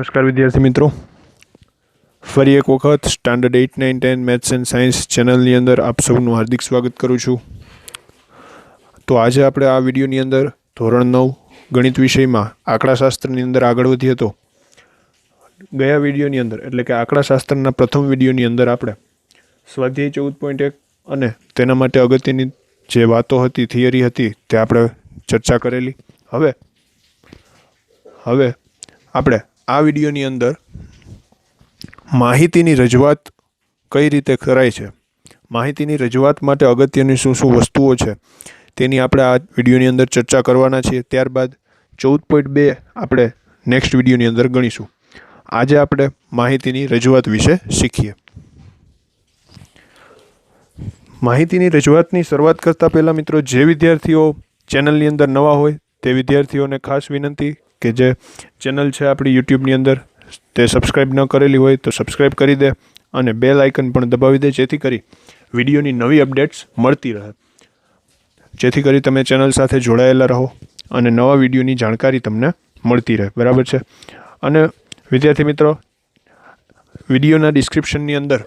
નમસ્કાર વિદ્યાર્થી મિત્રો, ફરી એક વખત સ્ટાન્ડર્ડ 8, 9, 10 મેથ્સ એન્ડ સાયન્સ ચેનલની અંદર આપ સૌનું હાર્દિક સ્વાગત કરું છું। તો આજે આપણે આ વિડીયોની અંદર ધોરણ 9 ગણિત વિષયમાં આંકડાશાસ્ત્રની અંદર આગળ વધીએ તો ગયા વિડીયોની અંદર એટલે કે આંકડાશાસ્ત્રના પ્રથમ વિડીયોની અંદર આપણે સ્વાધ્યાય 14.1 અને તેના માટે અગત્યની જે વાતો હતી, થિયરી હતી તે આપણે ચર્ચા કરેલી। હવે આપણે આ વિડીયોની અંદર માહિતીની રજૂઆત કઈ રીતે કરાય છે, માહિતીની રજૂઆત માટે અગત્યની શું શું વસ્તુઓ છે તેની આપણે આ વિડીયોની અંદર ચર્ચા કરવાના છીએ। ત્યારબાદ 14.2 આપણે નેક્સ્ટ વિડીયોની અંદર ગણીશું। આજે આપણે માહિતીની રજૂઆત વિશે શીખીએ। માહિતીની રજૂઆતની શરૂઆત કરતાં પહેલાં મિત્રો, જે વિદ્યાર્થીઓ ચેનલની અંદર નવા હોય તે વિદ્યાર્થીઓને ખાસ વિનંતી કે જે ચેનલ છે આપણી યુટ્યુબની અંદર તે સબસ્ક્રાઈબ ન કરેલી હોય તો સબસ્ક્રાઈબ કરી દે અને બેલ આઇકન પણ દબાવી દે, જેથી કરી વિડીયોની નવી અપડેટ્સ મળતી રહે, જેથી કરી તમે ચેનલ સાથે જોડાયેલા રહો અને નવા વિડીયોની જાણકારી તમને મળતી રહે, બરાબર છે। અને વિદ્યાર્થી મિત્રો, વિડીયોના ડિસ્ક્રિપ્શનની અંદર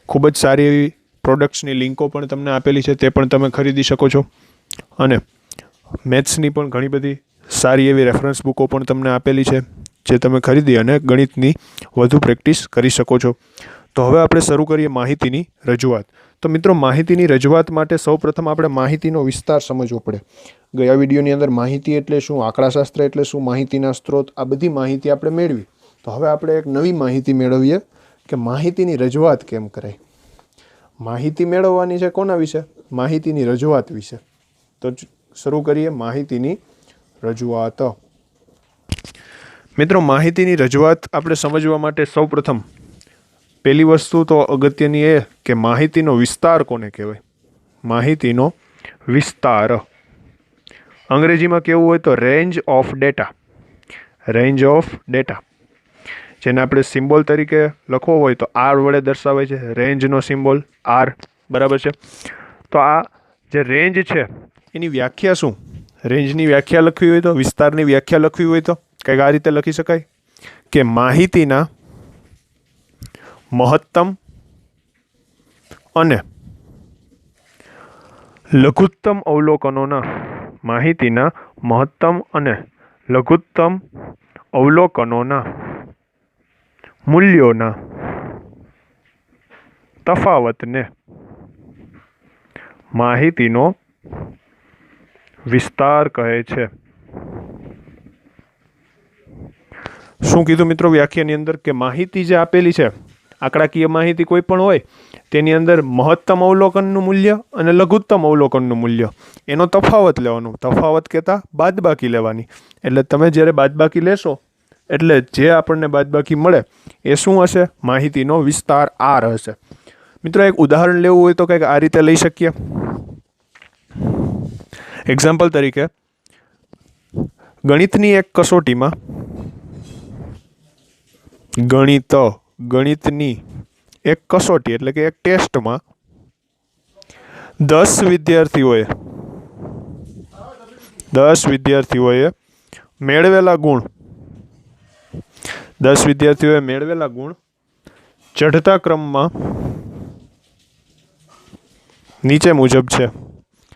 ખૂબ જ સારી એવી પ્રોડક્ટ્સની લિંકો પણ તમને આપેલી છે, તે પણ તમે ખરીદી શકો છો। અને મેથ્સની પણ ઘણી બધી સારી એવી રેફરન્સ બુકો પણ તમને આપેલી છે, જે તમે ખરીદી અને ગણિતની વધુ પ્રેક્ટિસ કરી શકો છો। તો હવે આપણે શરૂ કરીએ માહિતીની રજૂઆત। તો મિત્રો, માહિતીની રજૂઆત માટે સૌપ્રથમ આપણે માહિતીનો વિસ્તાર સમજવો પડે। ગયા વિડીયોની અંદર માહિતી એટલે શું, આંકડાશાસ્ત્ર એટલે શું, માહિતીના સ્ત્રોત, આ બધી માહિતી આપણે મેળવી। તો હવે આપણે એક નવી માહિતી મેળવીએ કે માહિતીની રજૂઆત કેમ કરાય। માહિતી મેળવવાની છે કોના વિશે? માહિતીની રજૂઆત વિશે। તો શરૂ કરીએ માહિતીની રજૂઆત। મિત્રો, માહિતીની રજૂઆત આપણે સમજવા માટે સૌપ્રથમ પહેલી વસ્તુ તો અગત્યની એ કે માહિતીનો વિસ્તાર કોને કહેવાય। માહિતીનો વિસ્તાર અંગ્રેજીમાં કેવું હોય તો range of data, range of data, જેને આપણે સિમ્બોલ તરીકે લખવો હોય તો આર વડે દર્શાવે છે, રેન્જનો સિમ્બોલ આર, બરાબર છે। તો આ જે રેન્જ છે એની વ્યાખ્યા શું? રેન્જની વ્યાખ્યા લખવી હોય તો, વિસ્તારની વ્યાખ્યા લખવી હોય તો કંઈક આ રીતે લખી શકાય કે માહિતીના મહત્તમ અને લઘુત્તમ અવલોકનોના, માહિતીના મહત્તમ અને લઘુત્તમ અવલોકનોના મૂલ્યોના તફાવતને માહિતીનો વિસ્તાર કહે છે। શું કીધું મિત્રો વ્યાખ્યાની અંદર? કે માહિતી જે આપેલી છે, આંકડાકીય માહિતી કોઈ પણ હોય તેની અંદર મહત્તમ અવલોકનનું મૂલ્ય અને લઘુત્તમ અવલોકનનું મૂલ્ય, એનો તફાવત લેવાનો। તફાવત કહેતા બાદબાકી લેવાની। એટલે તમે જ્યારે બાદબાકી લેશો એટલે જે આપણને બાદબાકી મળે એ શું હશે? માહિતીનો વિસ્તાર આર હશે। મિત્રો, એક ઉદાહરણ લેવું હોય તો કંઈક આ રીતે લઈ શકીએ। એક્ઝામ્પલ તરીકે, ગણિતની એક કસોટીમાં, ગણિતની એક કસોટી એટલે કે એક ટેસ્ટમાં 10 વિદ્યાર્થીઓએ મેળવેલા ગુણ ચઢતા ક્રમમાં નીચે મુજબ છે।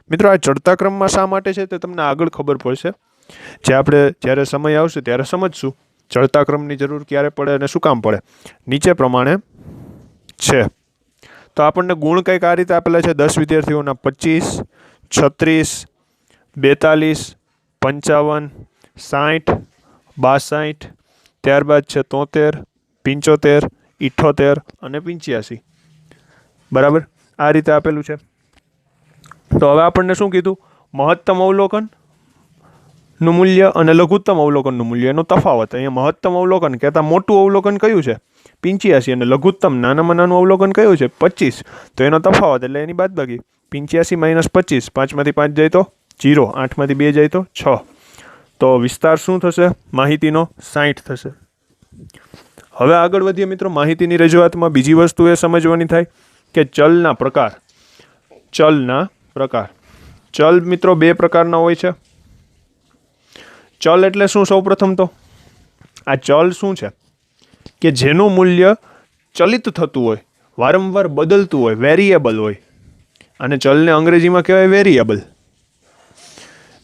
મિત્રો, આ ચડતા ક્રમમાં શા માટે છે તે તમને આગળ ખબર પડશે, જે આપણે જ્યારે સમય આવશે ત્યારે સમજશું ચડતા ક્રમની જરૂર ક્યારે પડે અને શું કામ પડે। નીચે પ્રમાણે છે। તો આપણને ગુણ કંઈક આ રીતે આપેલા છે 10 વિદ્યાર્થીઓના 25, 36, 42, 55, 60, 62, ત્યારબાદ છે 73, 75, 78 અને 85, બરાબર, આ રીતે આપેલું છે। તો હવે આપણને શું કીધું? મહત્તમ અવલોકનનું મૂલ્ય અને લઘુત્તમ અવલોકનનું મૂલ્ય, એનો તફાવત। અહીંયા મહત્તમ અવલોકન કહેતા મોટું અવલોકન કયું છે? 85, અને લઘુત્તમ નાનામાં નાનું અવલોકન કયું છે? 25, તો એનો તફાવત એટલે એની બાદબાકી। 85 - 25, 5માંથી 5 જાય તો 0, 8માંથી 2 જાય તો 6, તો વિસ્તાર શું થશે? માહિતીનો 60 થશે। હવે આગળ વધીએ મિત્રો, માહિતીની રજૂઆતમાં બીજી વસ્તુ એ સમજવાની થાય કે ચલના પ્રકાર। ચલ મિત્રો બે પ્રકારના હોય છે। ચલ એટલે શું? સૌપ્રથમ તો આ ચલ શું છે? કે જેનું મૂલ્ય ચલિત થતું હોય, વારંવાર બદલતું હોય, વેરિયેબલ હોય. અને ચલને અંગ્રેજીમાં કહેવાય વેરિયેબલ.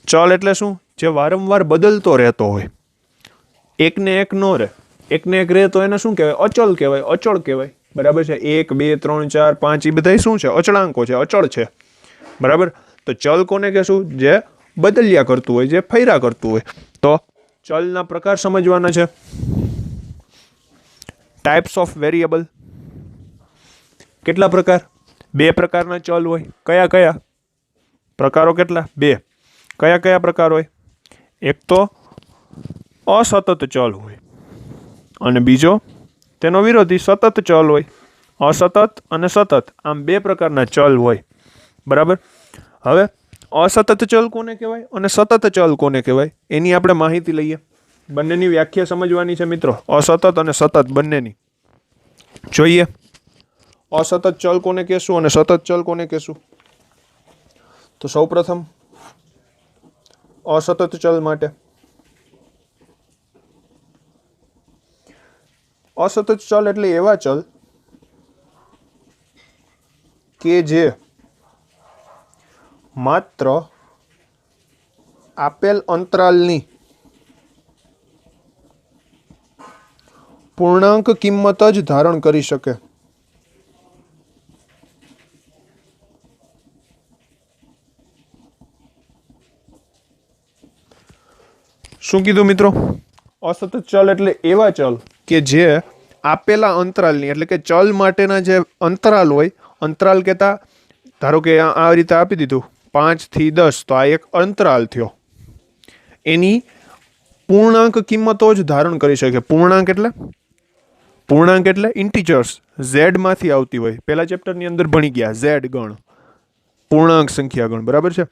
ચલ એટલે શું? જે વારંવાર બદલતો રહેતો હોય, એકને એક ન રહે. એકને એક રહે તો એને શું કહેવાય? અચલ કહેવાય, અચળ કહેવાય. બરાબર છે? 1 2 3 4 5 એ બધા શું છે? અચળાંકો છે, અચળ છે. બરાબર. તો ચલ કોને કહેશું? જે બદલ્યા કરતું હોય, જે ફર્યા કરતું હોય. તો ચલના પ્રકાર સમજવાના છે. Types of variable. કેટલા પ્રકાર? 2 પ્રકારના ચલ હોય. કયા કયા પ્રકારો? કેટલા? 2. કયા કયા પ્રકાર હોય? એક તો અસતત ચલ હોય અને બીજો તેનો વિરોધી સતત ચલ હોય. અસતત અને સતત, આમ 2 પ્રકારના ચલ હોય. બરાબર. હવે અસતત ચલ કોને કહેવાય અને સતત ચલ કોને કહેવાય એની આપણે માહિતી લઈએ. બંનેની વ્યાખ્યા સમજવાની છે મિત્રો, અસતત અને સતત બંનેની. જોઈએ અસતત ચલ કોને કહેશું અને સતત ચલ કોને કહેશું. તો સૌપ્રથમ અસતત ચલ માટે અસતત ચલ એટલે એવા ચલ કે જે માત્ર આપેલ અંતરાલની પૂર્ણાંક કિંમત જ ધારણ કરી શકે. શું કીધું મિત્રો? અસતત ચલ એટલે એવા ચલ કે જે આપેલા અંતરાલની, એટલે કે ચલ માટેના જે અંતરાલ હોય, અંતરાલ કહેતા ધારો કે આ રીતે આપી દીધું 5 થી 10, તો આ એક અંતરાલ થયો. એની પૂર્ણાંક કિંમતો જ ધારણ કરી શકે. પૂર્ણાંક એટલે ઇન્ટીજર્સ, ઝેડ માંથી આવતી હોય. પહેલા ચેપ્ટરની અંદર ભણી ગયા ઝેડ ગણ, પૂર્ણાંક સંખ્યા ગણ. બરાબર છે?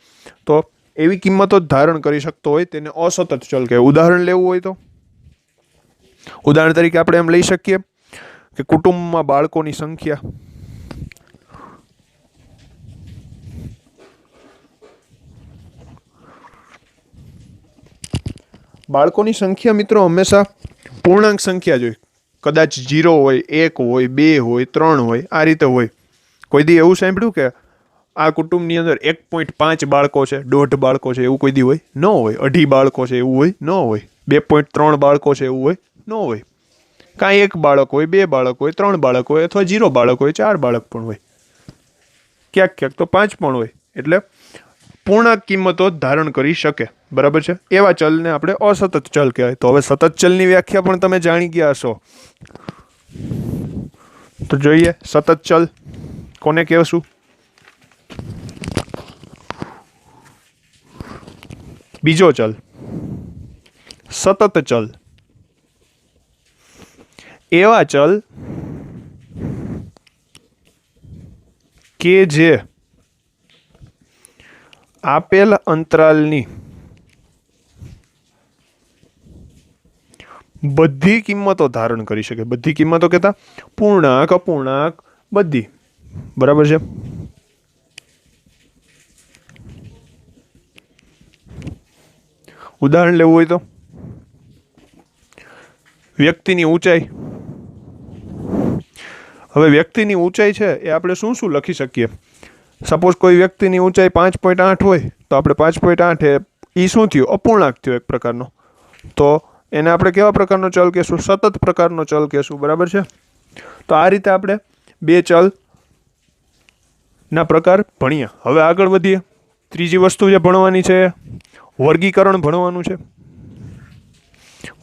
તો એવી કિંમતો જ ધારણ કરી શકતો હોય તેને અસતત ચલ કહેવાય. ઉદાહરણ લેવું હોય તો ઉદાહરણ તરીકે આપણે એમ લઈ શકીએ કે કુટુંબમાં બાળકોની સંખ્યા. બાળકોની સંખ્યા મિત્રો હંમેશા પૂર્ણાંક સંખ્યા જ હોય. કદાચ 0 હોય, 1 હોય, 2 હોય, 3 હોય, આ રીતે હોય. કોઈ દી એવું સાંભળ્યું કે આ કુટુંબની અંદર 1.5 બાળકો છે, 1.5 બાળકો છે, એવું કોઈ દી હોય? ન હોય. 2.5 બાળકો છે એવું હોય? ન હોય. 2.3 બાળકો છે એવું હોય? ન હોય. કાંઈ 1 બાળક હોય, 2 બાળક હોય, 3 બાળક હોય, અથવા 0 બાળક હોય, 4 બાળક પણ હોય, ક્યાંક ક્યાંક તો 5 પણ હોય. એટલે પૂર્ણાંક કિંમતો ધારણ કરી શકે. બરાબર છે? એવા ચલને આપણે અસતત ચલ કહેવાય. તો હવે સતત ચલની વ્યાખ્યા પણ તમે જાણી ગયા હશો. તો જોઈએ સતત ચલ કોને કહેશું. બીજો ચલ સતત ચલ. એવા ચલ કે જે આપેલ અંતરાલની બધી કિંમતો ધારણ કરી શકે. બધી કિંમતો કહેતા પૂર્ણાંક, અપૂર્ણાંક, બધી. બરાબર છે? ઉદાહરણ લેવું હોય તો વ્યક્તિની ઊંચાઈ. હવે વ્યક્તિની ઊંચાઈ છે એ આપણે શું શું લખી શકીએ? સપોઝ કોઈ વ્યક્તિની ઊંચાઈ 5.8 હોય તો આપણે 5.8 એ શું થયું? અપૂર્ણાંક થયો એક પ્રકારનો. તો એને આપણે કેવા પ્રકારનો ચલ કહેશું? સતત પ્રકારનો ચલ કહેશું. બરાબર છે? તો આ રીતે આપણે 2 ચલ ના પ્રકાર ભણ્યા. હવે આગળ વધીએ. ત્રીજી વસ્તુ જે ભણવાની છે વર્ગીકરણ ભણવાનું છે.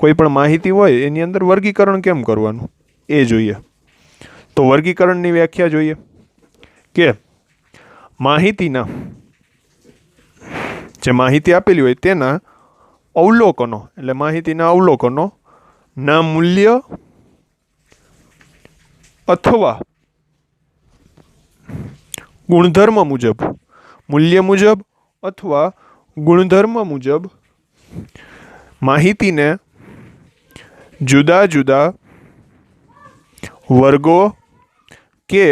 કોઈ પણ માહિતી હોય એની અંદર વર્ગીકરણ કેમ કરવાનું એ જોઈએ. તો વર્ગીકરણની વ્યાખ્યા જોઈએ કે માહિતીના, જે માહિતી આપેલી હોય તેના અવલોકનો, એટલે માહિતીના અવલોકનો ના મૂલ્ય અથવા ગુણધર્મ મુજબ, મૂલ્ય મુજબ અથવા ગુણધર્મ મુજબ માહિતીને જુદા જુદા વર્ગો કે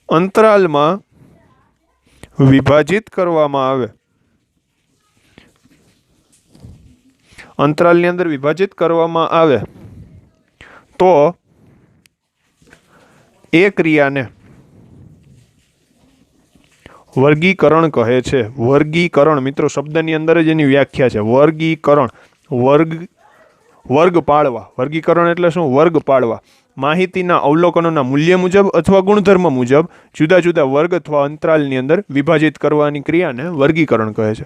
અંતરાલમાં વિભાજિત કરવામાં આવે. અંતરાલની અંદર વિભાજિત કરવામાં આવે તો એ ક્રિયાને વર્ગીકરણ કહે છે. વર્ગીકરણ મિત્રો શબ્દની અંદર જ એની વ્યાખ્યા છે. વર્ગીકરણ, વર્ગ પાડવા. વર્ગીકરણ એટલે શું? વર્ગ પાડવા. માહિતીના અવલોકનોના મૂલ્ય મુજબ અથવા ગુણધર્મ મુજબ જુદા જુદા વર્ગ અથવા અંતરાલની અંદર વિભાજિત કરવાની ક્રિયાને વર્ગીકરણ કહે છે.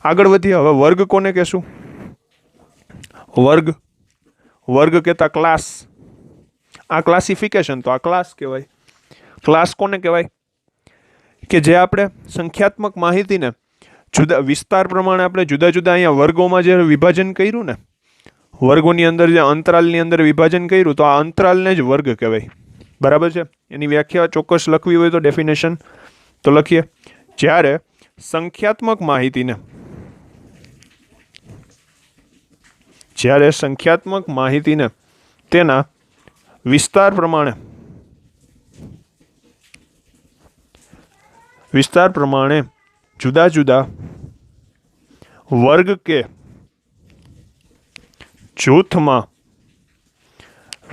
આગળ વધીએ. હવે વર્ગ કોને કહેશું? વર્ગ કહેતા ક્લાસ. આ ક્લાસિફિકેશન, તો આ ક્લાસ કહેવાય. ક્લાસ કોને કહેવાય? કે જે આપણે સંખ્યાત્મક માહિતીને જુદા વિસ્તાર પ્રમાણે આપણે જુદા જુદા અહીંયા વર્ગોમાં જે વિભાજન કર્યું ને, વર્ગોની અંદર જે અંતરાલની અંદર વિભાજન કર્યું, તો આ અંતરાલને જ વર્ગ કહેવાય. બરાબર છે? એની વ્યાખ્યા ચોક્કસ લખવી હોય તો ડેફિનેશન તો લખીએ. જ્યારે સંખ્યાત્મક માહિતીને તેના વિસ્તાર પ્રમાણે જુદા જુદા વર્ગ કે જૂથમાં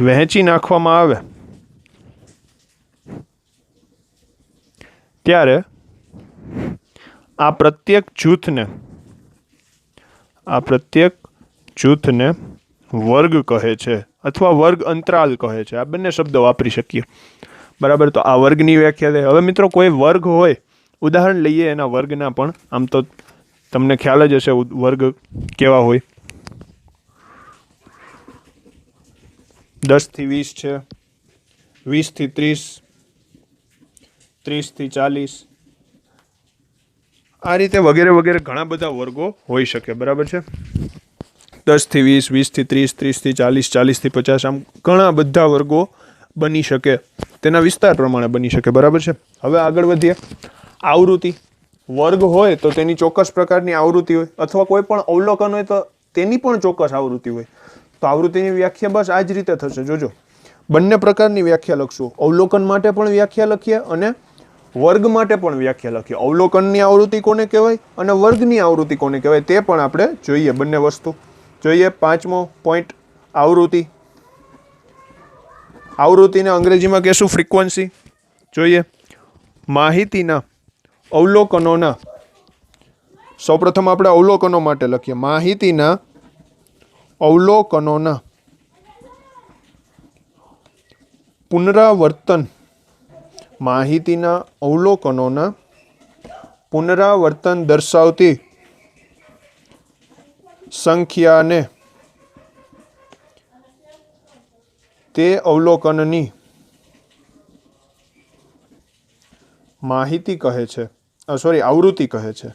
વહેંચી નાખવામાં આવે ત્યારે આ પ્રત્યેક જૂથને વર્ગ કહે છે અથવા વર્ગ અંતરાલ કહે છે. આ બંને શબ્દો વાપરી શકીએ. બરાબર? તો આ વર્ગની વ્યાખ્યા છે. હવે મિત્રો કોઈ વર્ગ હોય, ઉદાહરણ લઈએ એના વર્ગના, પણ આમ તો તમને ખ્યાલ જ હશે વર્ગ કેવા હોય. 10 થી 20 છે, 20 થી 30, 30 થી 40, આ રીતે વગેરે વગેરે ઘણા બધા વર્ગો હોઈ શકે. બરાબર છે? 10 થી 20, 20 થી 30, 30 થી 40, 40 થી 50, આમ ઘણા બધા વર્ગો બની શકે. તેના વિસ્તાર પ્રમાણે બની શકે. બરાબર છે? હવે આગળ વધીએ. આવૃત્તિ. વર્ગ હોય તો તેની ચોક્કસ પ્રકારની આવૃત્તિ હોય, અથવા કોઈ પણ અવલોકન હોય તો તેની પણ ચોક્કસ આવૃત્તિ હોય. તો આવૃત્તિની વ્યાખ્યા બસ આ જ રીતે થશે. જોજો, બંને પ્રકારની વ્યાખ્યા લખશું. અવલોકન માટે પણ વ્યાખ્યા લખીએ અને વર્ગ માટે પણ વ્યાખ્યા લખીએ. અવલોકનની આવૃત્તિ કોને કહેવાય અને વર્ગની આવૃત્તિ કોને કહેવાય તે પણ આપણે જોઈએ. બંને વસ્તુ જોઈએ. 5મો પોઈન્ટ, આવૃત્તિ. આવૃત્તિને અંગ્રેજીમાં કહેશું ફ્રીક્વન્સી. જોઈએ. માહિતીના અવલોકનોના, સૌપ્રથમ આપણે અવલોકનો માટે લખીએ. માહિતીના અવલોકનોના પુનરાવર્તન દર્શાવતી સંખ્યાને તે અવલોકનની માહિતી કહે છે. આવૃત્તિ કહે છે.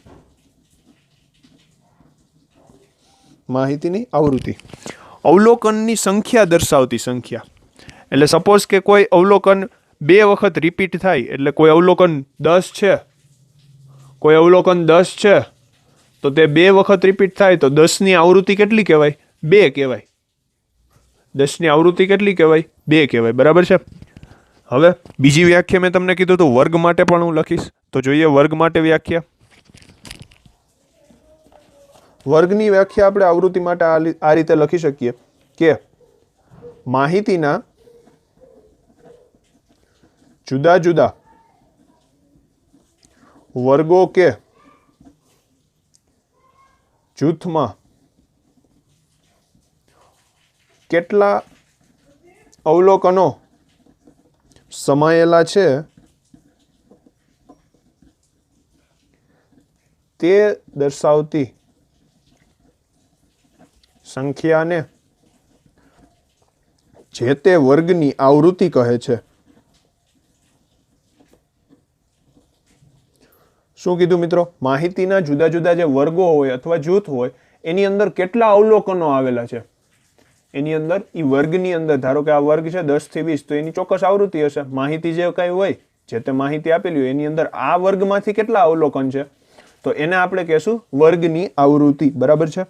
માહિતીની આવૃત્તિ. અવલોકનની સંખ્યા દર્શાવતી સંખ્યા. એટલે સપોઝ કે કોઈ અવલોકન 2 વખત રિપીટ થાય, એટલે કોઈ અવલોકન 10 છે, તો તે 2 વખત રિપીટ થાય તો 10ની આવૃત્તિ કેટલી કહેવાય? 2 કહેવાય. 10ની આવૃત્તિ કેટલી કહેવાય? 2 કહેવાય. બરાબર છે? હવે બીજી વ્યાખ્યા મેં તમને કીધું તો વર્ગ માટે પણ હું લખીશ. તો જોઈએ વર્ગ માટે વ્યાખ્યા. વર્ગની વ્યાખ્યા આપણે આવૃત્તિ માટે આ રીતે લખી શકીએ કે માહિતીના જુદા જુદા વર્ગો કે જૂથમાં કેટલા અવલોકનો સમાયેલા છે તે દર્શાવતી સંખ્યાને જે તે વર્ગની આવૃત્તિ કહે છે. શું કીધું મિત્રો? માહિતીના જુદા જુદા જે વર્ગો હોય અથવા જૂથ હોય એની અંદર કેટલા અવલોકનો આવેલા છે, એની અંદર એ વર્ગની અંદર, ધારો કે આ વર્ગ છે 10 થી 20, તો એની ચોક્કસ આવૃત્તિ હશે. માહિતી જે કઈ હોય, જે તે માહિતી આપેલી હોય એની અંદર આ વર્ગમાંથી કેટલા અવલોકન છે, તો એને આપણે કહેશું વર્ગની આવૃત્તિ. બરાબર છે?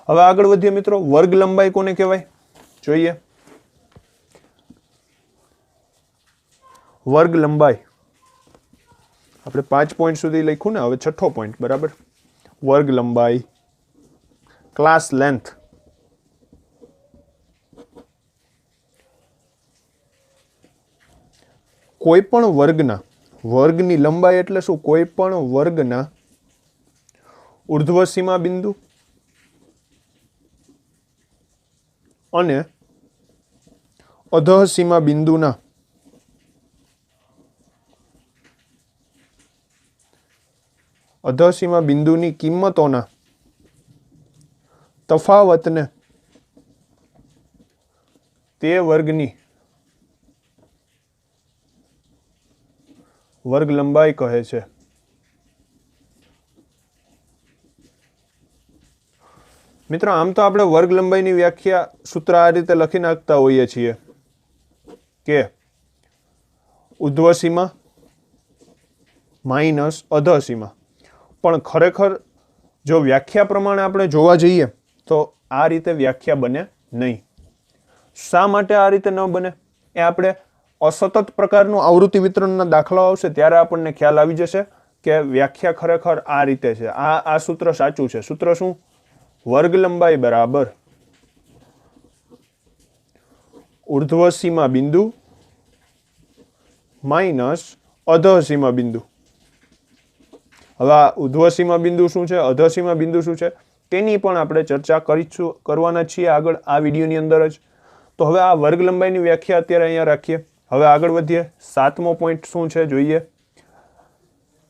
હવે આગળ વધીએ મિત્રો. વર્ગ લંબાઈ કોને કહેવાય? જોઈએ. વર્ગ લંબાઈ આપણે 5 પોઈન્ટ સુધી લખ્યું ને, હવે 6થો પોઈન્ટ. બરાબર? વર્ગ લંબાઈ, ક્લાસ લેન્થ. કોઈ પણ વર્ગના, વર્ગની લંબાઈ એટલે શું? કોઈ પણ વર્ગના ઉર્ધ્વ સીમા બિંદુ અને અધઃ સીમા બિંદુના અધઃ સીમા બિંદુની કિંમતોના તફાવતને તે વર્ગની વર્ગ લંબાઈ કહે છે. મિત્રો, આમ તો આપણે વર્ગ લંબાઈની વ્યાખ્યા સૂત્ર આ રીતે લખી નાખતા હોઈએ છીએ કે ઉર્ધ્વ સીમા માઇનસ અધઃ સીમા, પણ ખરેખર જો વ્યાખ્યા પ્રમાણે આપણે જોવા જઈએ તો આ રીતે વ્યાખ્યા બને નહીં. શા માટે આ રીતે ન બને એ આપણે અસતત પ્રકારનું આવૃત્તિ વિતરણના દાખલાઓ આવશે ત્યારે આપણને ખ્યાલ આવી જશે કે વ્યાખ્યા ખરેખર આ રીતે છે. આ સૂત્ર સાચું છે. સૂત્ર શું? વર્ગ લંબાઈ બરાબર ઉર્ધ્વ સીમા બિંદુ માઇનસ અધઃ સીમા બિંદુ. હવે આ ઉર્ધ્વ સીમા બિંદુ શું છે, અધઃ સીમા બિંદુ શું છે, તેની પણ આપણે ચર્ચા કરવાના છીએ આગળ આ વિડીયોની અંદર જ. તો હવે આ વર્ગ લંબાઈની વ્યાખ્યા અત્યારે અહીંયા રાખીએ. હવે આગળ વધીએ. 7મો પોઈન્ટ શું છે જોઈએ.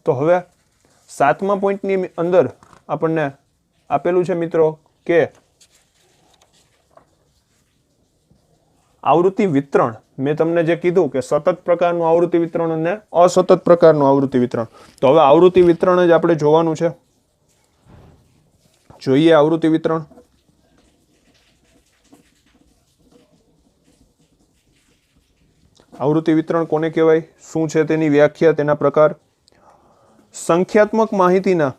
તો હવે 7મા પોઈન્ટની અંદર આપણને આપેલું છે મિત્રો કે આવૃત્તિ વિતરણ. મેં તમને જે કીધું કે સતત પ્રકારનું આવૃત્તિ વિતરણ અને અસતત પ્રકારનું આવૃત્તિ વિતરણ. તો હવે આવૃત્તિ વિતરણ જ આપણે જોવાનું છે. જોઈએ આવૃત્તિ વિતરણ. આવૃત્તિ વિતરણ કોને કહેવાય, શું છે તેની વ્યાખ્યા, તેના પ્રકાર. સંખ્યાત્મક માહિતીના,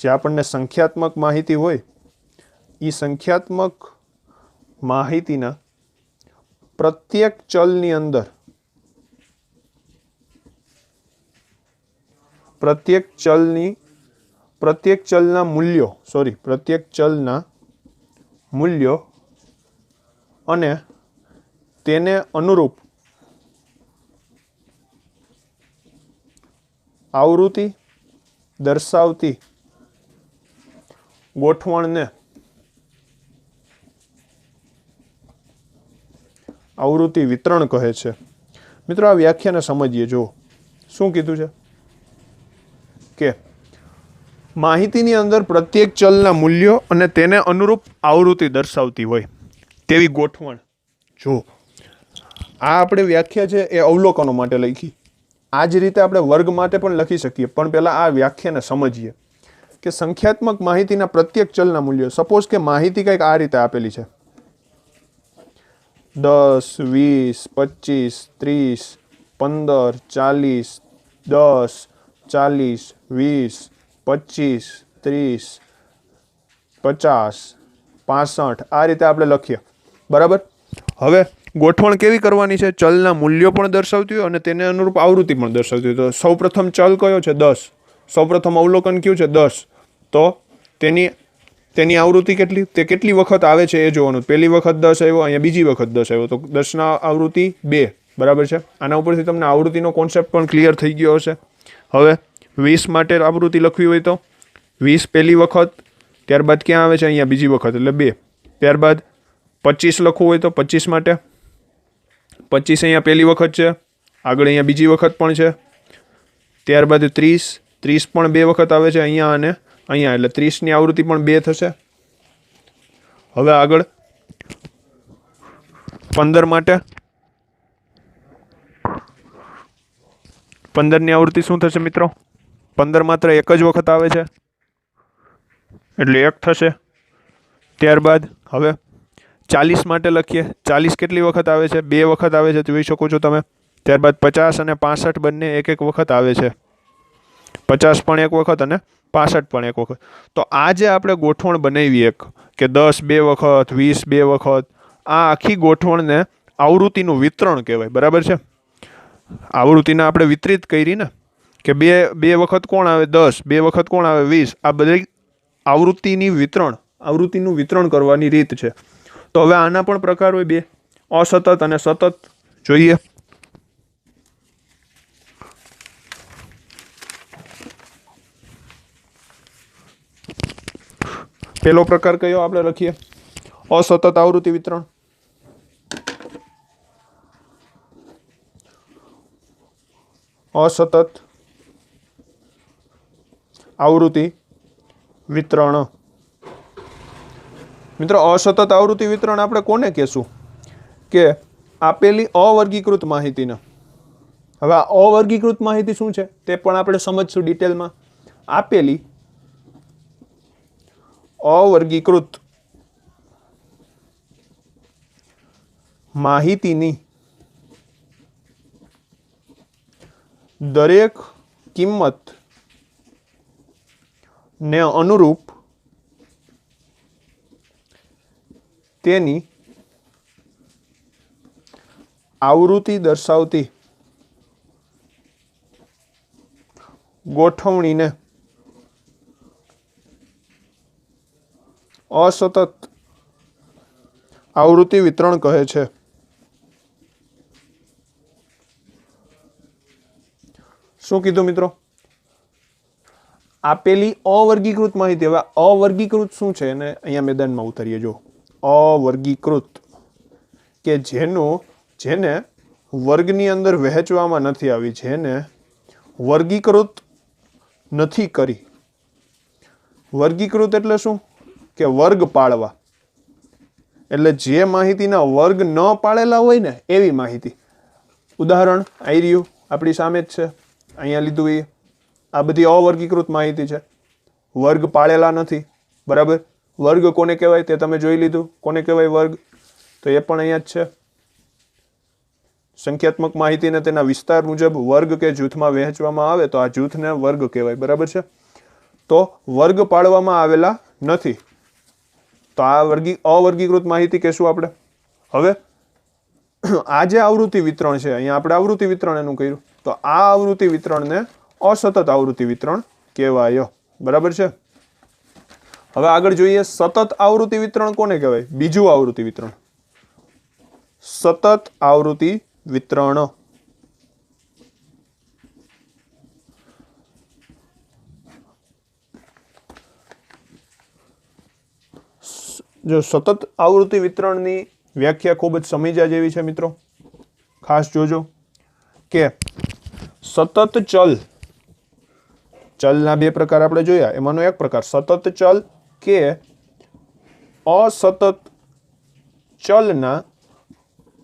જે આપણને સંખ્યાત્મક માહિતી હોય એ સંખ્યાત્મક માહિતીના પ્રત્યેક ચલની અંદર પ્રત્યેક ચલના મૂલ્યો અને તેને અનુરૂપ આવૃત્તિ દર્શાવતી ગોઠવણને આવૃત્તિ વિતરણ કહે છે. મિત્રો, આ વ્યાખ્યાને સમજીએ. જો શું કીધું છે કે માહિતીની અંદર પ્રત્યેક ચલના મૂલ્યો અને તેને અનુરૂપ આવૃત્તિ દર્શાવતી હોય તેવી ગોઠવણ. જો આ આપણે વ્યાખ્યા છે એ અવલોકનો માટે લખી. આ જ રીતે આપણે વર્ગ માટે પણ લખી શકીએ, પણ પહેલા આ વ્યાખ્યાને સમજીએ કે સંખ્યાત્મક માહિતીના પ્રત્યેક ચલના મૂલ્યો. સપોઝ કે માહિતી કંઈક આ રીતે આપેલી છે 10, 20, 25, 30, 15, 40, 10, 40, 20, 25, 30, 50, 65 આ રીતે આપણે લખીએ. બરાબર. હવે ગોઠવણ કેવી કરવાની છે? ચલના મૂલ્યો પણ દર્શાવતી હોય અને તેને અનુરૂપ આવૃત્તિ પણ દર્શાવતી હોય. તો સૌપ્રથમ ચલ કયો છે? 10. સૌપ્રથમ અવલોકન કયું છે? 10. તો તેની આવૃત્તિ કેટલી, તે કેટલી વખત આવે છે એ જોવાનું. પહેલી વખત 10 આવ્યો, અહીંયા બીજી વખત 10 આવ્યો, તો 10ના આવૃત્તિ 2. બરાબર છે. આના ઉપરથી તમને આવૃત્તિનો કોન્સેપ્ટ પણ ક્લિયર થઈ ગયો હશે. હવે 20 માટે આવૃત્તિ લખવી હોય તો 20 પહેલી વખત, ત્યારબાદ ક્યાં આવે છે? અહીંયા બીજી વખત એટલે 2. ત્યારબાદ 25 લખવું હોય તો 25 માટે 25 અહીંયા પહેલી વખત છે, આગળ અહીંયા બીજી વખત પણ છે. ત્યારબાદ 30 પણ 2 વખત આવે છે અહીંયા અને અહીંયા, એટલે 30ની આવૃત્તિ પણ 2 થશે. હવે આગળ 15 માટે 15ની આવૃત્તિ શું થશે મિત્રો? 15 માત્ર એક જ વખત આવે છે એટલે 1 થશે. ત્યારબાદ હવે 40 માટે લખીએ. 40 કેટલી વખત આવે છે? 2 વખત આવે છે, જોઈ શકો છો તમે. ત્યારબાદ 50 અને 65 બંને એક વખત આવે છે. 50 પણ એક વખત અને 65 પણ એક વખત. તો આ જે આપણે ગોઠવણ બનાવી એક કે 10 2 વખત, 20 2 વખત, આ આખી ગોઠવણને આવૃત્તિનું વિતરણ કહેવાય. બરાબર છે. આવૃત્તિને આપણે વિતરિત કરી ને કે બે વખત કોણ આવે? 10. 2 વખત કોણ આવે? 20. આ બધી આવૃત્તિનું વિતરણ કરવાની રીત છે. તો હવે આના પણ પ્રકાર હોય 2, અસતત અને સતત. જોઈએ પહેલો પ્રકાર કયો આપણે લખીએ? અસતત આવૃત્તિ વિતરણ. અસતત આવૃત્તિ વિતરણ. મિત્રો, અસતત આવૃત્તિ વિતરણ આપણે કોને કહેશું? કે આપેલી અવર્ગીકૃત માહિતીને. હવે આ અવર્ગીકૃત માહિતી શું છે તે પણ આપણે સમજશું ડિટેલમાં. આપેલી અવર્ગીકૃત માહિતીની દરેક કિંમત ને અનુરૂપ તેની આવૃત્તિ દર્શાવતી ગોઠવણીને અસતત આવૃત્તિ વિતરણ કહે છે. શું કીધું મિત્રો? આપેલી અવર્ગીકૃત માહિતી. હવે અવર્ગીકૃત શું છે એને અહીંયા મેદાનમાં ઉતારીએ. જો અવર્ગીકૃત કે જેને વર્ગની અંદર વહેંચવામાં નથી આવી, જેને વર્ગીકૃત નથી કરી. વર્ગીકૃત એટલે શું? કે વર્ગ પાડવા. એટલે જે માહિતીના વર્ગ ન પાડેલા હોય ને એવી માહિતી. ઉદાહરણ આવી રહ્યું આપણી સામે જ છે, અહીંયા લીધું. એ આ બધી અવર્ગીકૃત માહિતી છે, વર્ગ પાડેલા નથી. બરાબર. વર્ગ કોને કહેવાય તે તમે જોઈ લીધું. કોને કહેવાય વર્ગ? તો એ પણ અહીંયા જ છે. સંખ્યાત્મક માહિતીને તેના વિસ્તાર મુજબ વર્ગ કે જૂથમાં વહેંચવામાં આવે તો આ જૂથને વર્ગ કહેવાય. બરાબર છે. તો વર્ગ પાડવામાં આવેલા નથી, તો આ અવર્ગીકૃત માહિતી કહેશું આપણે. હવે આ જે આવૃત્તિ વિતરણ છે, અહીંયા આપણે આવૃત્તિ વિતરણ એનું કર્યું, તો આ આવૃત્તિ વિતરણને અસતત આવૃત્તિ વિતરણ કહેવાય. બરાબર છે. હવે આગળ જોઈએ, સતત આવૃત્તિ વિતરણ કોને કહેવાય? બીજું આવૃત્તિ વિતરણ. સતત આવૃત્તિ વિતરણ. જો સતત આવૃત્તિ વિતરણની વ્યાખ્યા ખૂબ જ સમજ્યા જેવી છે મિત્રો. ખાસ જોજો કે સતત ચલના બે પ્રકાર આપણે જોયા. એમાંનો એક પ્રકાર સતત ચલ કે અસતત ચલના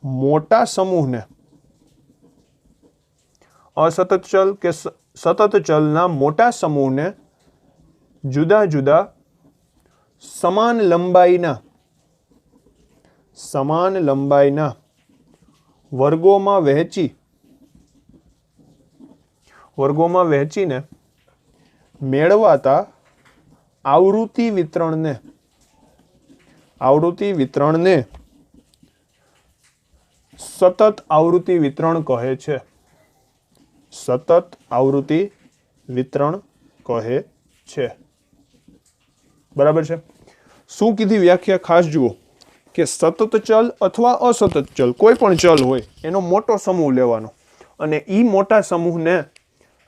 મોટા સમૂહને, અસતત ચલ કે સતત ચલના મોટા સમૂહને જુદા જુદા સમાન લંબાઈના વર્ગોમાં વહેંચીને મેળવાતા આવૃત્તિ વિતરણને સતત આવૃત્તિ વિતરણ કહે છે. સતત આવૃત્તિ વિતરણ કહે છે. બરાબર છે. શું કીધી વ્યાખ્યા? ખાસ જુઓ કે સતત ચલ અથવા અસતત ચલ, કોઈ પણ ચલ હોય એનો મોટો સમૂહ લેવાનો અને ઈ મોટા સમૂહને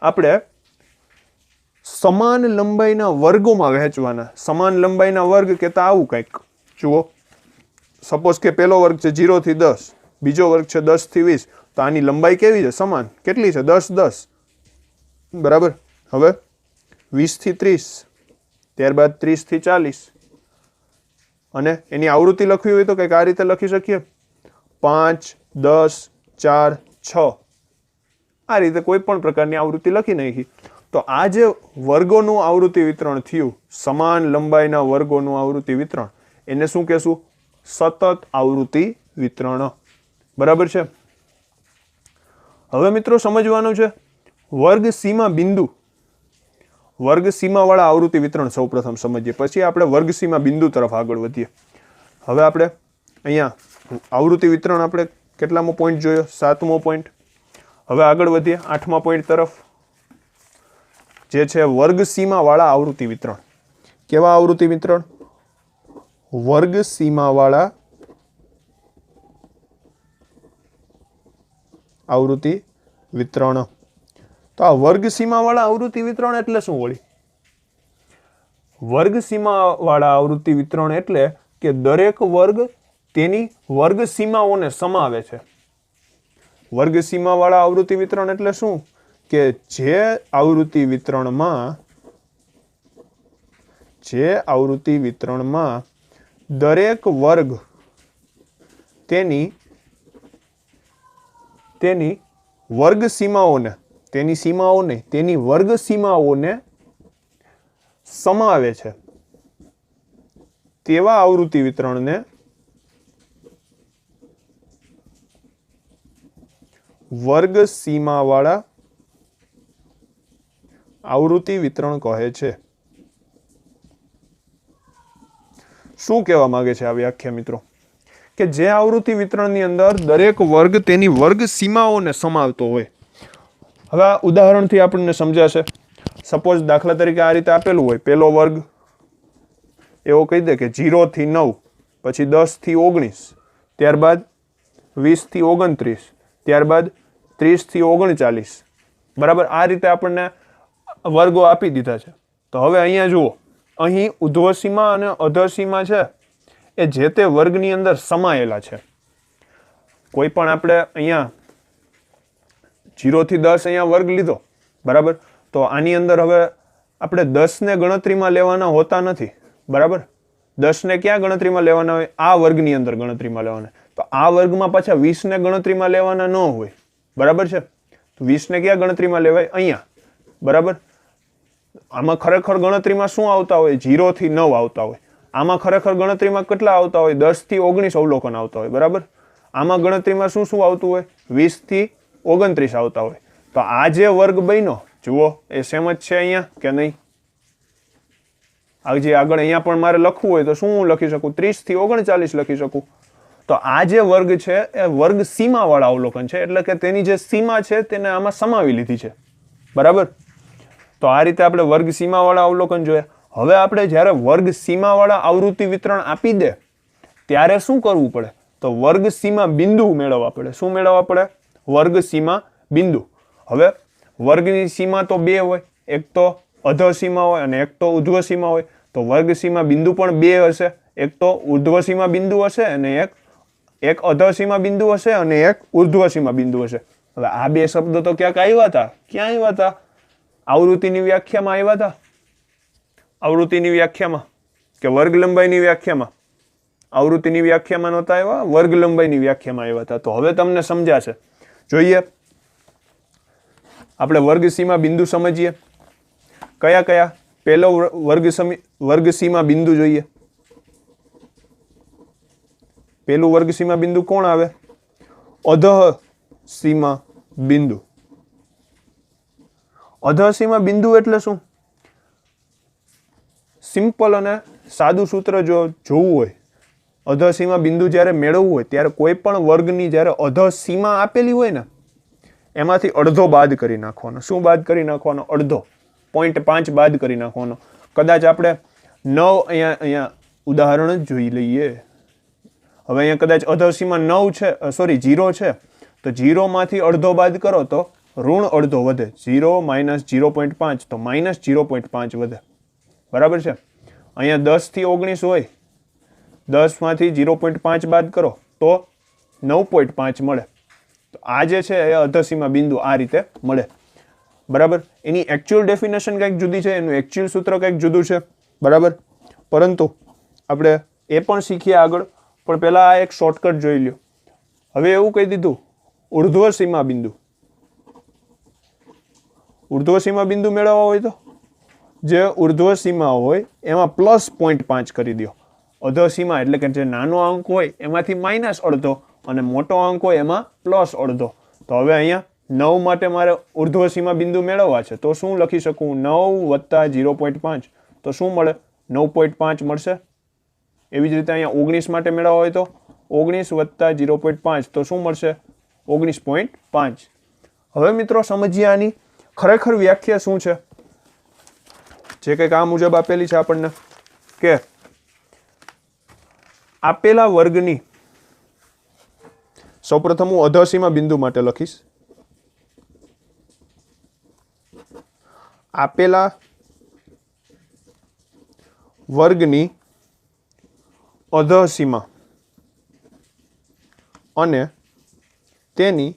આપણે સમાન લંબાઈના વર્ગોમાં વહેંચવાના. સમાન લંબાઈના વર્ગ કહેતા આવું કંઈક. જુઓ, સપોઝ કે પહેલો વર્ગ છે 0 થી 10, બીજો વર્ગ છે 10 થી 20, તો આની લંબાઈ કેવી છે? સમાન. કેટલી છે? 10 10. બરાબર. હવે 20 થી 30, ત્યારબાદ 30 થી 40, અને એની આવૃત્તિ લખવી હોય તો કંઈક આ રીતે લખી શકીએ, 5 10 4 6. આ રીતે કોઈ પણ પ્રકારની આવૃત્તિ લખી નાખી. તો આ જે વર્ગોનું આવૃત્તિ વિતરણ થયું, સમાન લંબાઈના વર્ગોનું આવૃત્તિ વિતરણ, એને શું કહેશું? સતત આવૃત્તિ વિતરણ. બરાબર છે. હવે મિત્રો સમજવાનું છે વર્ગ સીમા બિંદુ. વર્ગ સીમાવાળા આવૃત્તિ વિતરણ સૌપ્રથમ સમજીએ, પછી આપણે વર્ગ સીમા બિંદુ તરફ આગળ વધીએ. હવે આપણે અહીંયા આવૃત્તિ વિતરણ આપણે કેટલામો પોઈન્ટ જોયો? 7મો પોઈન્ટ. હવે આગળ વધીએ 8મા પોઈન્ટ તરફ, જે છે વર્ગ સીમાવાળા આવૃત્તિ વિતરણ. કેવા આવૃત્તિ વિતરણ? વર્ગ સીમાવાળા આવૃત્તિ વિતરણ. તો આ વર્ગ સીમાવાળા આવૃત્તિ વિતરણ એટલે શું વળી? વર્ગ સીમાવાળા આવૃત્તિ વિતરણ એટલે કે દરેક વર્ગ તેની વર્ગ સીમાઓને સમાવે છે. વર્ગ સીમાવાળા આવૃત્તિ વિતરણ એટલે શું? કે જે આવૃત્તિ વિતરણમાં દરેક વર્ગ તેની વર્ગ સીમાઓને તેની વર્ગ સીમાઓને સમાવે છે તેવા આવૃત્તિ વિતરણને વર્ગ સીમાવાળા આવૃત્તિ વિતરણ કહે છે. શું કહેવા માંગે છે આ વ્યાખ્યા મિત્રો? કે જે આવૃત્તિ વિતરણની અંદર દરેક વર્ગ તેની વર્ગ સીમાઓને સમાવતો હોય. હવે આ ઉદાહરણથી આપણને સમજાશે. સપોઝ દાખલા તરીકે આ રીતે આપેલું હોય, પહેલો વર્ગ એવો કહી દે કે 0 થી 9, પછી 10 થી 19, ત્યારબાદ 20 થી 29, ત્યારબાદ 30 થી 39. બરાબર, આ રીતે આપણને વર્ગો આપી દીધા છે. તો હવે અહીંયા જુઓ, અહીં ઉધ્વ સીમા અને અધર સીમા છે એ જે તે વર્ગની અંદર સમાયેલા છે. કોઈ પણ આપણે અહીંયા 0 થી 10 અહીંયા વર્ગ લીધો, બરાબર, તો આની અંદર હવે આપણે 10 ને ગણતરીમાં લેવાના હોતા નથી. બરાબર, 10 ને ક્યાં ગણતરીમાં લેવાના હોય? આ વર્ગની અંદર ગણતરીમાં લેવાના. તો આ વર્ગમાં પાછા 20 ને ગણતરીમાં લેવાના ન હોય. બરાબર છે, તો 20 ને ક્યાં ગણતરીમાં લેવાય? અહીંયા. બરાબર, આમાં ખરેખર ગણતરીમાં શું આવતા હોય? 0 થી 9 આવતા હોય. આમાં ખરેખર ગણતરીમાં કેટલા આવતા હોય? 10 થી 19 અવલોકન આવતા હોય. બરાબર, આમાં ગણતરીમાં શું શું આવતું હોય? 20 થી 29 આવતા હોય. તો આ જે વર્ગ બન્યો, જુઓ એ સેમ જ છે અહીંયા કે નહીં? જે આગળ અહીંયા પણ મારે લખવું હોય તો શું હું લખી શકું? 30 થી 39 લખી શકું. તો આ જે વર્ગ છે એ વર્ગ સીમાવાળા અવલોકન છે, એટલે કે તેની જે સીમા છે તેને આમાં સમાવી લીધી છે. બરાબર, તો આ રીતે આપણે વર્ગ સીમાવાળા અવલોકન જોયા. હવે આપણે જ્યારે વર્ગ સીમાવાળા આવૃત્તિ વિતરણ આપી દે ત્યારે શું કરવું પડે? તો વર્ગ સીમા બિંદુ મેળવવા પડે. શું મેળવવા પડે? વર્ગ સીમા બિંદુ. હવે વર્ગની સીમા તો બે હોય, એક તો અધર સીમા હોય અને એક તો ઉધ્વ સીમા હોય. તો વર્ગ સીમા બિંદુ પણ બે હશે, એક તો ઉર્ધ્વ સીમા બિંદુ હશે અને એક અધર સીમા બિંદુ હશે અને એક ઉર્ધ્વ સીમા બિંદુ હશે. હવે આ બે શબ્દો તો ક્યાંક આવ્યા હતા. ક્યાં આવ્યા હતા? આવૃત્તિની વ્યાખ્યામાં આવ્યા હતા. આવૃત્તિની વ્યાખ્યામાં કે વર્ગ લંબાઈની વ્યાખ્યામાં? આવૃત્તિની વ્યાખ્યામાં નહોતા આવ્યા, વર્ગ લંબાઈની વ્યાખ્યામાં આવ્યા હતા. તો હવે તમને સમજાશે. જોઈએ, આપણે વર્ગ સીમા બિંદુ સમજીએ. કયા કયા? પહેલો વર્ગ સીમા બિંદુ જોઈએ. પહેલું વર્ગ સીમા બિંદુ કોણ આવે? અધઃ સીમા બિંદુ. અધઃ સીમા બિંદુ એટલે શું? સિમ્પલ અને સાદું સૂત્ર જો જોવું હોય, અધઃ સીમા બિંદુ જ્યારે મેળવવું હોય ત્યારે કોઈ પણ વર્ગની જ્યારે અધઃ સીમા આપેલી હોય ને એમાંથી અડધો બાદ કરી નાખવાનો. શું બાદ કરી નાખવાનો? અડધો. 0.5 બાદ કરી નાખવાનો. કદાચ આપણે 9 અહીંયા ઉદાહરણ જ જોઈ લઈએ. હવે અહીંયા કદાચ અધર સીમા 9 છે, સોરી 0 છે, તો 0 માંથી અડધો બાદ કરો તો ઋણ અડધો વધે. 0 - 0.5 તો -0.5 વધે. બરાબર છે. અહીંયા 10 થી 19 હોય, 10 માંથી 0.5 બાદ કરો તો 9.5 મળે. તો આ જે છે એ અધસીમા બિંદુ આ રીતે મળે. બરાબર, એની એકચ્યુઅલ ડેફિનેશન કંઈક જુદી છે, એનું એકચ્યુઅલ સૂત્ર કંઈક જુદું છે. બરાબર, પરંતુ આપણે એ પણ શીખીએ આગળ, પણ પહેલા આ એક શોર્ટકટ જોઈ લ્યો. હવે એવું કહી દીધું ઉર્ધ્વ સીમા બિંદુ. ઉર્ધ્વ સીમા બિંદુ મેળવવા હોય તો જે ઉર્ધ્વ સીમા હોય એમાં +0.5 કરી દો. અધર સીમા એટલે કે જે નાનો અંક હોય એમાંથી -અડધો અને મોટો અંક હોય એમાં +અડધો. તો હવે અહીંયા 9 માટે મારે ઉર્ધ્વ સીમા બિંદુ મેળવવા છે તો શું લખી શકું? 9 + 0.5 તો શું મળે? 9.5 મળશે. એવી જ રીતે અહીંયા 19 માટે મેળવવા હોય તો 19 + 0.5 તો શું મળશે? 19.5. હવે મિત્રો સમજીએ આની ખરેખર વ્યાખ્યા શું છે. જે કંઈક આ મુજબ આપેલી છે આપણને કે આપેલા વર્ગની, સૌપ્રથમ હું અધસીમા બિંદુ માટે લખીશ. આપેલા વર્ગની અધઃસીમા અને તેની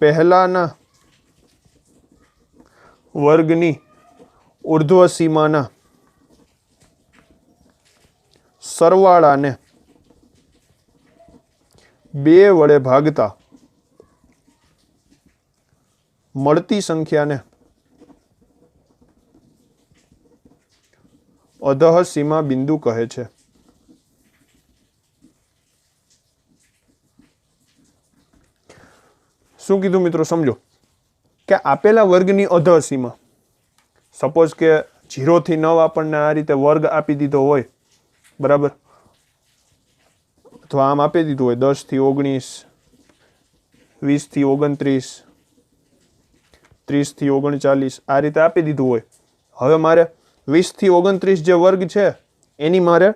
પહેલાના વર્ગની ઉર્ધ્વ સીમાના સરવાળાને 2 વડે ભાગતા મળતી સંખ્યાને અધઃ સીમા બિંદુ કહે છે. શું કીધું મિત્રો? સમજો કે આપેલા વર્ગની અધઃ સીમા, સપોઝ કે 0 થી 9 આપણને આ રીતે વર્ગ આપી દીધો હોય, બરાબર, અથવા આમ આપી દીધું હોય 10 થી 19, 20 થી 29, 30 થી 39, આ રીતે આપી દીધું હોય. હવે મારે 20 થી 29 જે વર્ગ છે એની મારે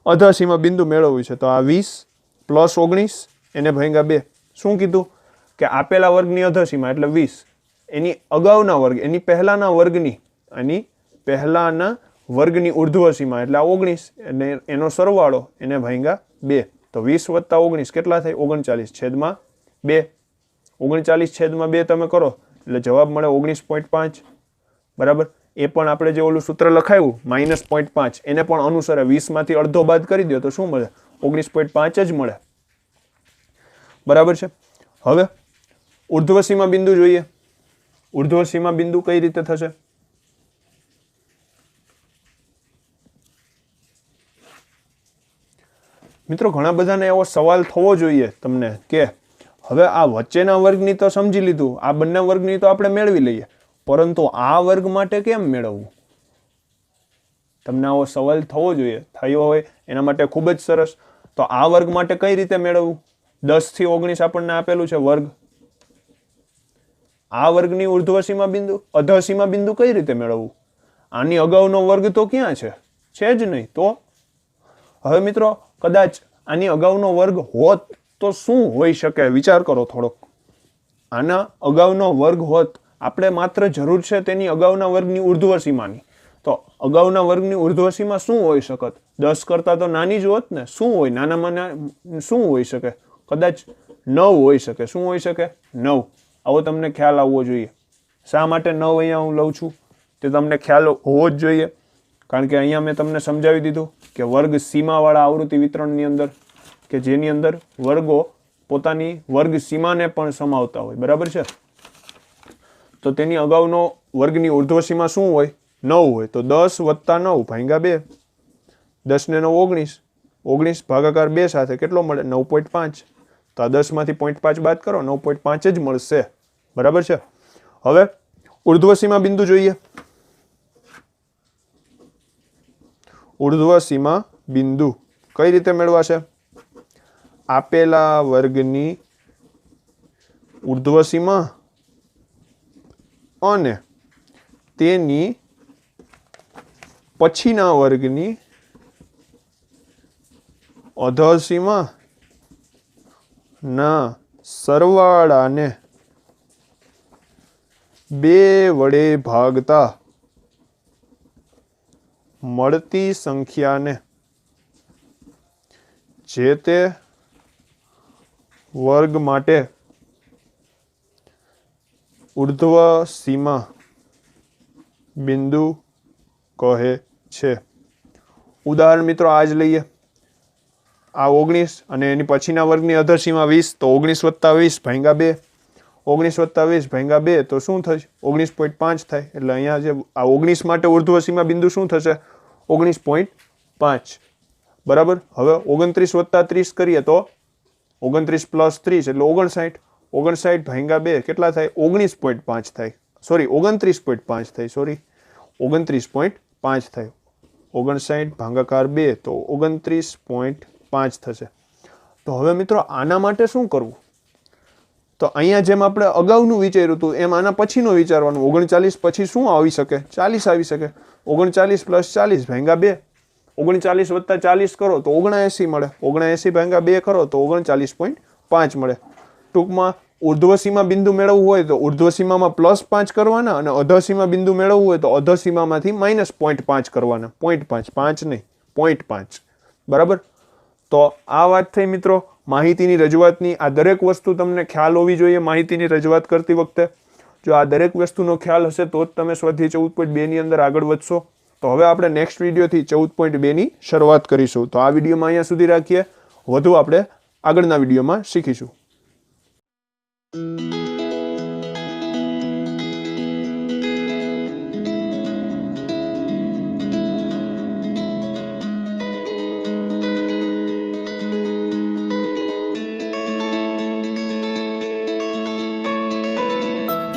અધઃ સીમા બિંદુ મેળવવું છે. તો આ 20 પ્લસ 19 એને ભાગ્યા 2. શું કીધું? કે આપેલા વર્ગની અધઃ સીમા એટલે 20, એની અગાઉના વર્ગ, એની પહેલાના વર્ગની ઉર્ધ્વ સીમા એટલે 19, અને એનો સરવાળો એને ભાગ્યા 2. તો 20 વત્તા 19 કેટલા થાય? 39/2. 39/2 તમે કરો એટલે જવાબ મળે 19.5. બરાબર. એ પણ આપણે જે ઓલું સૂત્ર લખાયું -0.5 એને પણ અનુસરે. 20 માંથી અડધો બાદ કરી દો તો શું મળે? 19.5 જ મળે. બરાબર છે. હવે ઉર્ધ્વ સીમા બિંદુ જોઈએ. ઉર્ધ્વ સીમા બિંદુ કઈ રીતે થશે? મિત્રો ઘણા બધાને એવો સવાલ થવો જોઈએ તમને કે હવે આ વચ્ચેના વર્ગની તો સમજી લીધું, આ બંને વર્ગની તો આપણે મેળવી લઈએ, પરંતુ આ વર્ગ માટે કેમ મેળવવું? તમને આવો સવાલ થવો જોઈએ. થયો હોય એના માટે ખૂબ જ સરસ. તો આ વર્ગ માટે કઈ રીતે મેળવવું? 10 થી 19 આપણને આપેલું છે વર્ગ. આ વર્ગની ઉર્ધ્વ સીમા બિંદુ, અધઃ સીમા બિંદુ કઈ રીતે મેળવવું? આની અગાઉનો વર્ગ તો ક્યાં છે? છે જ નહીં. તો હવે મિત્રો કદાચ આની અગાઉનો વર્ગ હોત તો શું હોઈ શકે? વિચાર કરો થોડોક. આના અગાઉનો વર્ગ હોત, આપણે માત્ર જરૂર છે તેની અગાઉના વર્ગની ઉર્ધ્વ સીમાની. તો અગાઉના વર્ગની ઉર્ધ્વ સીમા શું હોઈ શકત? 10 કરતા તો નાની જ હોત ને. શું હોય? નાનામાં શું હોઈ શકે? કદાચ 9 હોઈ શકે. શું હોઈ શકે? 9. આવો તમને ખ્યાલ આવવો જોઈએ. શા માટે 9 અહીંયા હું લઉં છું તે તમને ખ્યાલ હોવો જ જોઈએ. કારણ કે અહીંયા મેં તમને સમજાવી દીધું કે વર્ગ સીમાવાળા આવૃત્તિ વિતરણની અંદર, કે જેની અંદર વર્ગો પોતાની વર્ગ સીમાને પણ સમાવતા હોય, બરાબર છે. તો તેની અગાઉનો વર્ગની ઉર્ધ્વ સીમા શું હોય? 9 હોય. તો 10 વત્તા 9 ભાગ્યા 2. 10 ને 9 19. 19 ભાગાકાર 2 સાથે કેટલો મળે? 9.5. તો આ 10 માંથી 0.5 બાદ કરો, 9.5 જ મળશે. બરાબર છે. હવે ઉર્ધ્વ સીમા બિંદુ જોઈએ. ઉર્ધ્વ સીમા બિંદુ કઈ રીતે મેળવાશે? આપેલા વર્ગની ઉર્ધ્વ સીમા અને તેની પછીના વર્ગની અધઃ સીમા ના સરવાળાને 2 વડે ભાગતા મળતી સંખ્યાને જે તે વર્ગ માટે ઉર્ધ્વ સીમા બિંદુ કહે છે. ઉદાહરણ મિત્રો આ જ લઈએ. આ 19 અને એની પછીના વર્ગની અધઃ સીમા 20. તો 19 વત્તા 20 ભાગ્યા 2. 19 વત્તા 20 ભાગ્યા 2 તો શું થશે? 19.5 થાય. એટલે અહીંયા જે આ 19 માટે ઉર્ધ્વ સીમા બિંદુ શું થશે? 19.5. બરાબર. હવે 29 વત્તા 30 કરીએ તો 29 પ્લસ 30 એટલે 59. 59 ભાગ્યા 2 કેટલા થાય? 19.5 થાય. સોરી 29.5 થાય. સોરી 29.5 થાય. 59 ભાગાકાર 2 તો 29.5 થશે. તો હવે મિત્રો આના માટે શું કરવું? તો અહીંયા જેમ આપણે અગાઉનું વિચાર્યું હતું એમ આના પછીનું વિચારવાનું. 39 પછી શું આવી શકે? 40 આવી શકે. 39 પ્લસ 40 ભાગ્યા 2. 39 વત્તા 40 કરો તો 79 મળે. 79 ભાગ્યા 2 કરો તો 39.5 મળે. ટૂંકમાં ઉર્ધ્વ સીમા બિંદુ મેળવવું હોય તો ઉર્ધ્વ સીમામાં +5 કરવાના અને અધર સીમા બિંદુ મેળવવું હોય તો અધર સીમામાંથી -0.5 કરવાના. 0.5, 5 નહીં, 0.5. બરાબર. તો આ વાત થઈ મિત્રો માહિતીની રજૂઆતની. આ દરેક વસ્તુ તમને ખ્યાલ હોવી જોઈએ માહિતીની રજૂઆત કરતી વખતે. જો આ દરેક વસ્તુનો ખ્યાલ હશે તો જ તમે સ્વાધ્યાય 14.2 ની અંદર આગળ વધશો. તો હવે આપણે નેક્સ્ટ વિડીયોથી 14.2 ની શરૂઆત કરીશું. તો આ વિડીયોમાં અહીંયા સુધી રાખીએ. વધુ આપણે આગળના વિડીયોમાં શીખીશું.